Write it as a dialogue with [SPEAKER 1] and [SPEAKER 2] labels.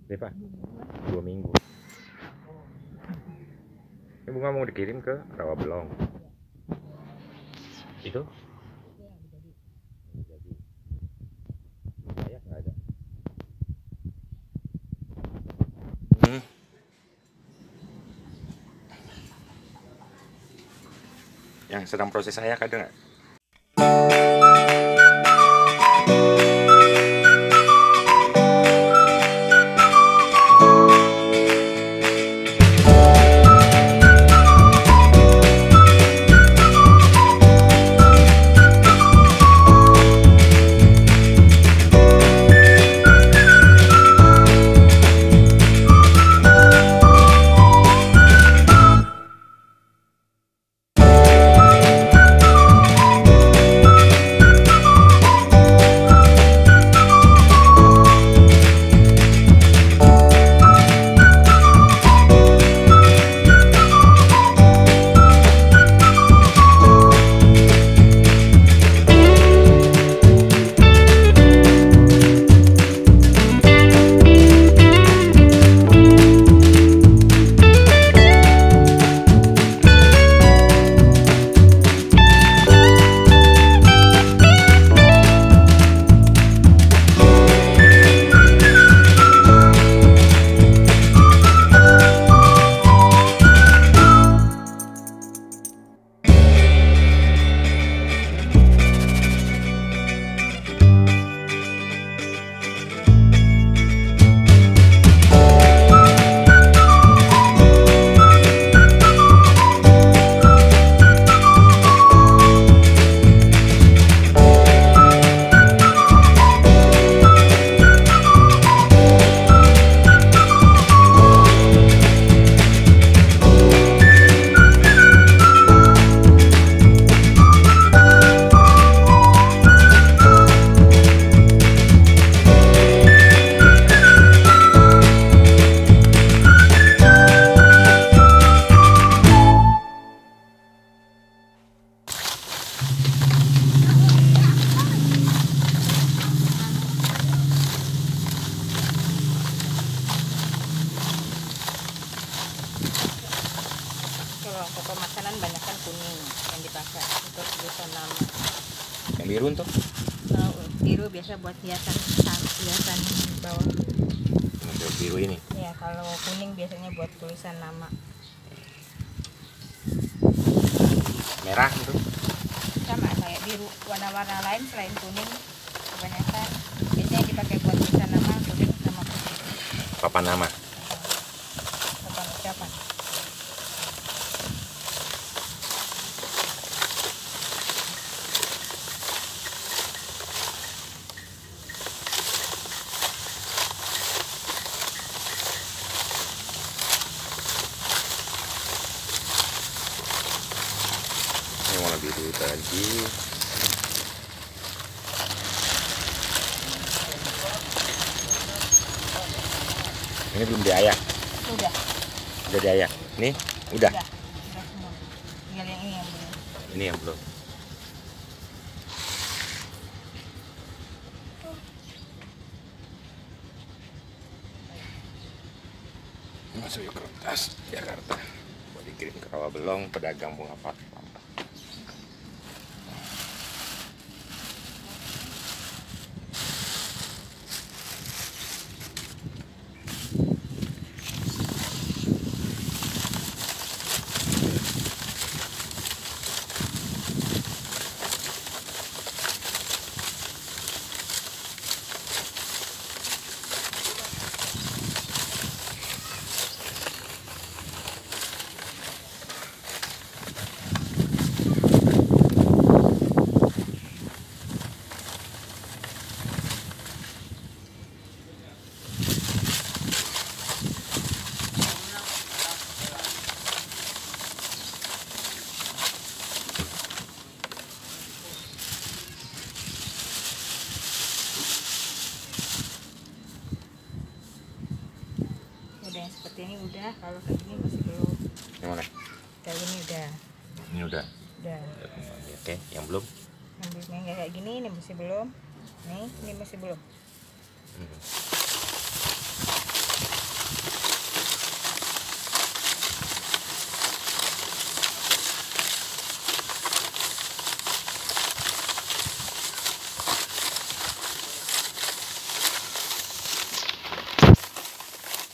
[SPEAKER 1] Ini Pak, 2 minggu. Ini bunga mau dikirim ke Rawabelong. Itu? Jadi. Saya nggak ada. Yang sedang proses ayak ada nggak?
[SPEAKER 2] Kalau pemasanan banyak kan kuning yang dipakai untuk tulisan nama.
[SPEAKER 1] Yang biru untuk?
[SPEAKER 2] Biru biasa buat hiasan bawah.
[SPEAKER 1] Untuk biru ini?
[SPEAKER 2] Ya, kalau kuning biasanya buat tulisan nama.
[SPEAKER 1] Merah itu?
[SPEAKER 2] Sama kayak biru, warna-warna lain selain kuning kebanyakan biasanya dipakai buat tulisan nama, kuning sama putih.
[SPEAKER 1] Papan nama?
[SPEAKER 2] Papan ucapan.
[SPEAKER 1] Ini warna biru tadi. Ini belum diayak.
[SPEAKER 2] Udah
[SPEAKER 1] Diayak. Ini udah.
[SPEAKER 2] semua. Tinggal yang ini yang belum.
[SPEAKER 1] Ini yang belum. Masuk Kertas, Jakarta. Mau dikirim ke Rawabelong, pedagang bunga fatwa.
[SPEAKER 2] Udah yang seperti ini udah, kalau kayak gini masih belum.
[SPEAKER 1] Yang mana?
[SPEAKER 2] Kayak gini udah.
[SPEAKER 1] Ini udah.
[SPEAKER 2] Udah.
[SPEAKER 1] Oke, yang belum?
[SPEAKER 2] Yang kayak gini ini masih belum. Nih, ini masih belum.
[SPEAKER 1] Hmm.